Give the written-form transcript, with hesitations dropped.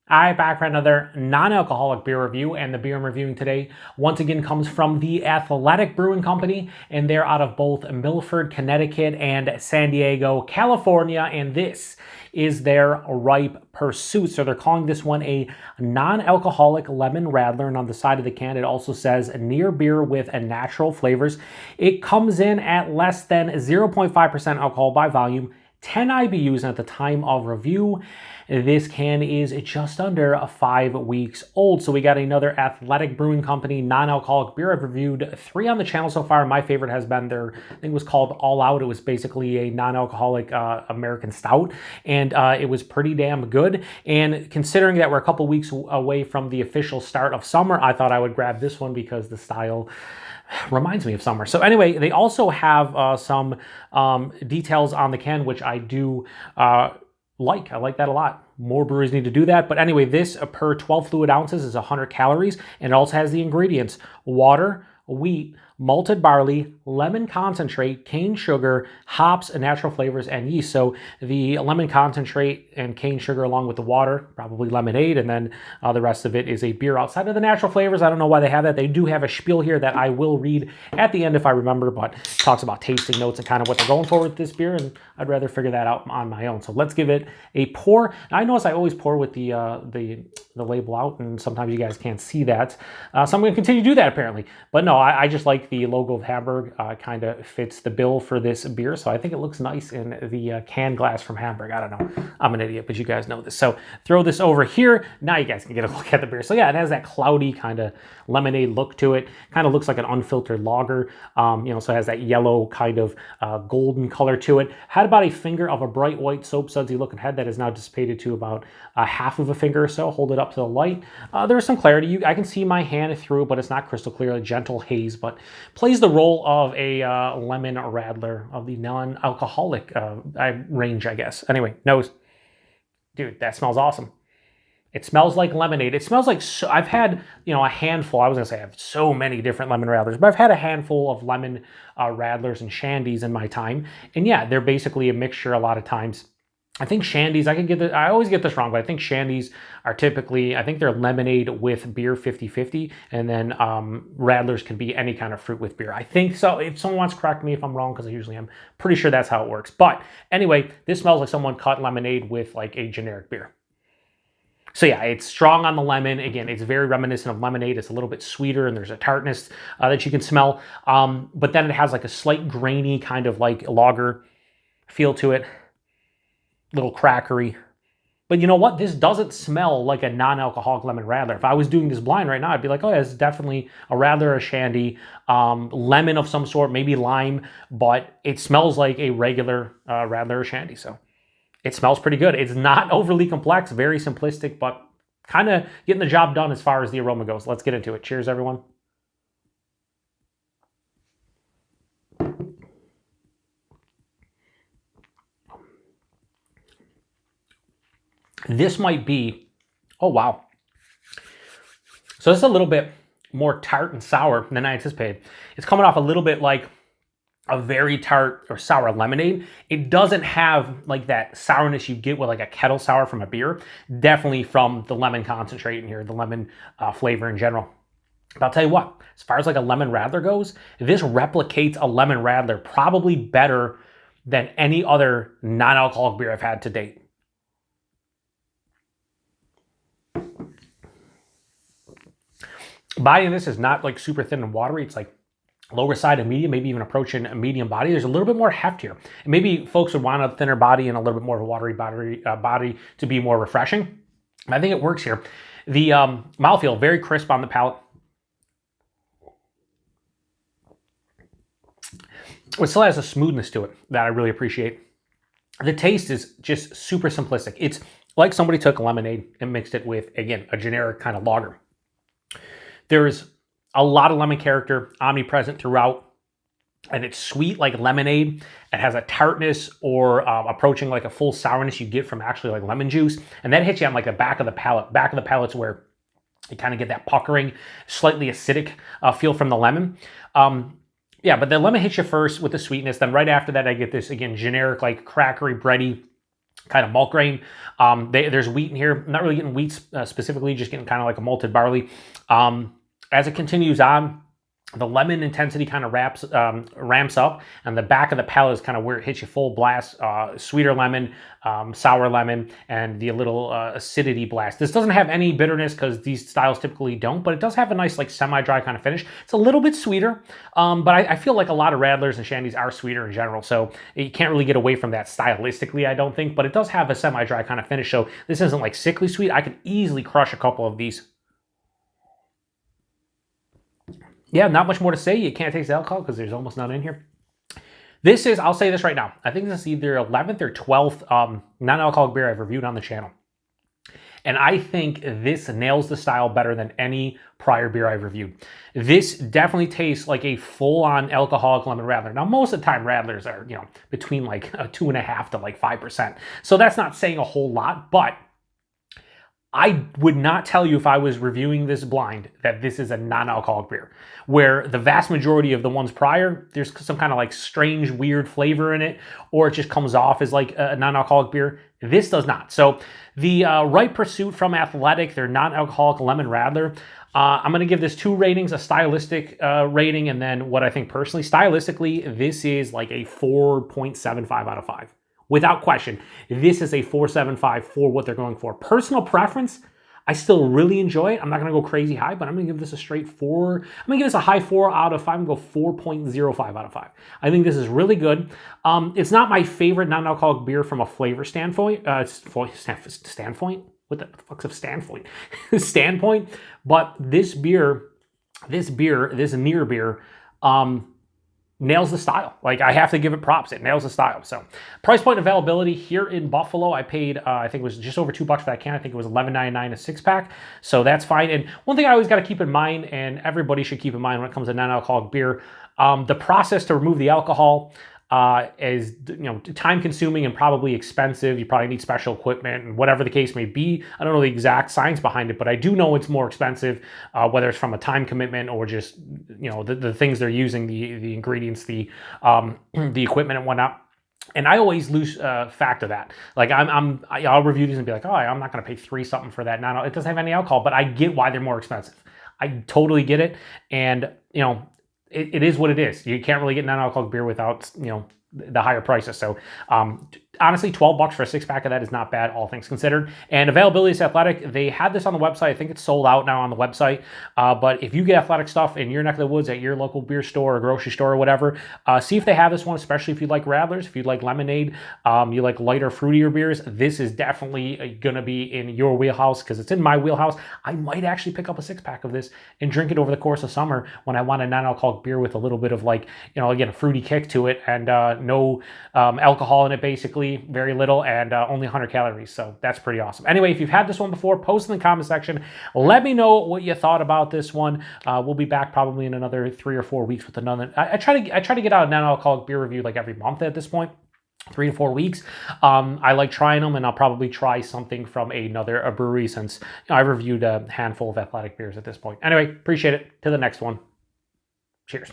All right, back for another non-alcoholic beer review, and the beer I'm reviewing today once again comes from the Athletic Brewing Company, and they're out of both Milford, Connecticut and San Diego, California, and this is their Ripe Pursuit. So they're calling this one a non-alcoholic lemon radler, and on the side of the can it also says near beer with natural flavors. It comes in at less than 0.5% alcohol by volume, 10 IBUs, and at the time of review, this can is just under 5 weeks old. So we got another Athletic Brewing Company non-alcoholic beer. I've reviewed 3 on the channel so far. My favorite has been their, I think it was called All Out. It was basically a non-alcoholic American stout, and it was pretty damn good. And considering that we're a couple weeks away from the official start of summer, I thought I would grab this one because the style reminds me of summer. So anyway, they also have some details on the can, which I do like. I like that a lot. More breweries need to do that. But anyway, this per 12 fluid ounces is 100 calories, and it also has the ingredients: water, wheat, malted barley, lemon concentrate, cane sugar, hops, and natural flavors, and yeast. So the lemon concentrate and cane sugar along with the water, probably lemonade, and then the rest of it is a beer outside of the natural flavors. I don't know why they have that. They do have a spiel here that I will read at the end if I remember, but it talks about tasting notes and kind of what they're going for with this beer, and I'd rather figure that out on my own. So let's give it a pour. Now, I notice I always pour with the label out, and sometimes you guys can't see that. So I'm going to continue to do that apparently. But no, I just like the logo of Hamburg. Kind of fits the bill for this beer, so I think it looks nice in the can glass from Hamburg. I don't know. I'm an idiot, but you guys know this. So throw this over here. Now you guys can get a look at the beer. So yeah, it has that cloudy kind of lemonade look to it. Kind of looks like an unfiltered lager. So it has that yellow kind of golden color to it. Had about a finger of a bright white soap sudsy looking head that is now dissipated to about half of a finger or so. Hold it up to the light. There's some clarity. I can see my hand through it, but it's not crystal clear. A gentle haze, but plays the role of a lemon radler of the non-alcoholic range, I guess. Anyway, nose. Dude, that smells awesome. It smells like lemonade. It smells like, I've had, a handful. I was going to say I have so many different lemon radlers, but I've had a handful of lemon radlers and shandies in my time. And yeah, they're basically a mixture a lot of times. I think shandies, I always get this wrong, but I think shandies are typically, I think they're lemonade with beer 50-50, and then radlers can be any kind of fruit with beer. I think so. If someone wants to correct me if I'm wrong, because I usually am, pretty sure that's how it works. But anyway, this smells like someone cut lemonade with like a generic beer. So yeah, it's strong on the lemon. Again, it's very reminiscent of lemonade. It's a little bit sweeter, and there's a tartness that you can smell. But then it has like a slight grainy kind of like lager feel to it. Little crackery. But you know what? This doesn't smell like a non-alcoholic lemon radler. If I was doing this blind right now, I'd be like, oh yeah, it's definitely a radler or a shandy, lemon of some sort, maybe lime, but it smells like a regular radler or shandy. So it smells pretty good. It's not overly complex, very simplistic, but kind of getting the job done as far as the aroma goes. Let's get into it. Cheers, everyone. This might be, oh wow. So this is a little bit more tart and sour than I anticipated. It's coming off a little bit like a very tart or sour lemonade. It doesn't have like that sourness you get with like a kettle sour from a beer. Definitely from the lemon concentrate in here, the lemon flavor in general. But I'll tell you what, as far as like a lemon radler goes, this replicates a lemon radler probably better than any other non-alcoholic beer I've had to date. Body of this is not like super thin and watery. It's like lower side of medium, maybe even approaching a medium body. There's a little bit more heft here. And maybe folks would want a thinner body and a little bit more of a watery body to be more refreshing. I think it works here. The mouthfeel, very crisp on the palate. It still has a smoothness to it that I really appreciate. The taste is just super simplistic. It's like somebody took lemonade and mixed it with, again, a generic kind of lager. There's a lot of lemon character omnipresent throughout, and it's sweet like lemonade. It has a tartness or approaching like a full sourness you get from actually like lemon juice, and that hits you on like the back of the palate. Back of the palate's where you kind of get that puckering, slightly acidic feel from the lemon. Yeah, but the lemon hits you first with the sweetness. Then right after that, I get this, again, generic, like crackery, bready kind of malt grain. There's wheat in here. I'm not really getting wheat specifically, just getting kind of like a malted barley. As it continues on, the lemon intensity kind of ramps up, and the back of the palate is kind of where it hits you full blast, sweeter lemon, sour lemon, and the little acidity blast. This doesn't have any bitterness because these styles typically don't, but it does have a nice like semi-dry kind of finish. It's a little bit sweeter, but I feel like a lot of Radlers and Shandies are sweeter in general, so you can't really get away from that stylistically, I don't think, but it does have a semi-dry kind of finish, so this isn't like sickly sweet. I could easily crush a couple of these. Yeah, not much more to say. You can't taste the alcohol because there's almost none in here. This is, I'll say this right now, I think this is either 11th or 12th non-alcoholic beer I've reviewed on the channel. And I think this nails the style better than any prior beer I've reviewed. This definitely tastes like a full-on alcoholic lemon radler. Now, most of the time, radlers are, between like 2.5% to like 5%. So that's not saying a whole lot, but I would not tell you if I was reviewing this blind that this is a non-alcoholic beer, where the vast majority of the ones prior, there's some kind of like strange, weird flavor in it, or it just comes off as like a non-alcoholic beer. This does not. So the Right Pursuit from Athletic, their non-alcoholic lemon radler, I'm going to give this 2 ratings, a stylistic rating, and then what I think personally. Stylistically, this is like a 4.75 out of 5. Without question, this is a 4.75 for what they're going for. Personal preference, I still really enjoy it. I'm not going to go crazy high, but I'm going to give this a straight 4. I'm going to give this a high 4 out of 5. I'm going to go 4.05 out of 5. I think this is really good. It's not my favorite non-alcoholic beer from a flavor standpoint. Standpoint? What the fuck's a standpoint? Standpoint. But this near beer, nails the style. Like, I have to give it props. It nails the style. So price point availability here in Buffalo, I paid, I think it was just over $2 for that can. I think it was $11.99 a 6-pack. So that's fine. And one thing I always got to keep in mind, and everybody should keep in mind when it comes to non-alcoholic beer, the process to remove the alcohol is time consuming and probably expensive. You probably need special equipment and whatever the case may be. I don't know the exact science behind it, but I do know it's more expensive, whether it's from a time commitment or just the things they're using, the ingredients, the equipment and whatnot. And I always lose fact of that. Like I'll review these and be like, oh, I'm not going to pay $3 something for that. No, it doesn't have any alcohol, but I get why they're more expensive. I totally get it, and it is what it is. You can't really get non-alcoholic beer without, the higher prices. So honestly, $12 for a 6-pack of that is not bad, all things considered. And availability is Athletic. They had this on the website. I think it's sold out now on the website. But if you get Athletic stuff in your neck of the woods at your local beer store or grocery store or whatever, see if they have this one, especially if you like Radlers, if you like lemonade, you like lighter, fruitier beers. This is definitely going to be in your wheelhouse because it's in my wheelhouse. I might actually pick up a 6-pack of this and drink it over the course of summer when I want a non-alcoholic beer with a little bit of like, again, a fruity kick to it and no alcohol in it, basically. Very little, and only 100 calories, so that's pretty awesome. Anyway, if you've had this one before, post in the comment section. Let me know what you thought about this one. We'll be back probably in another 3 or 4 weeks with another. I try to get out a non-alcoholic beer review like every month at this point. 3 to 4 weeks. I like trying them, and I'll probably try something from a brewery since I've reviewed a handful of Athletic beers at this point. Anyway, appreciate it. To the next one. Cheers.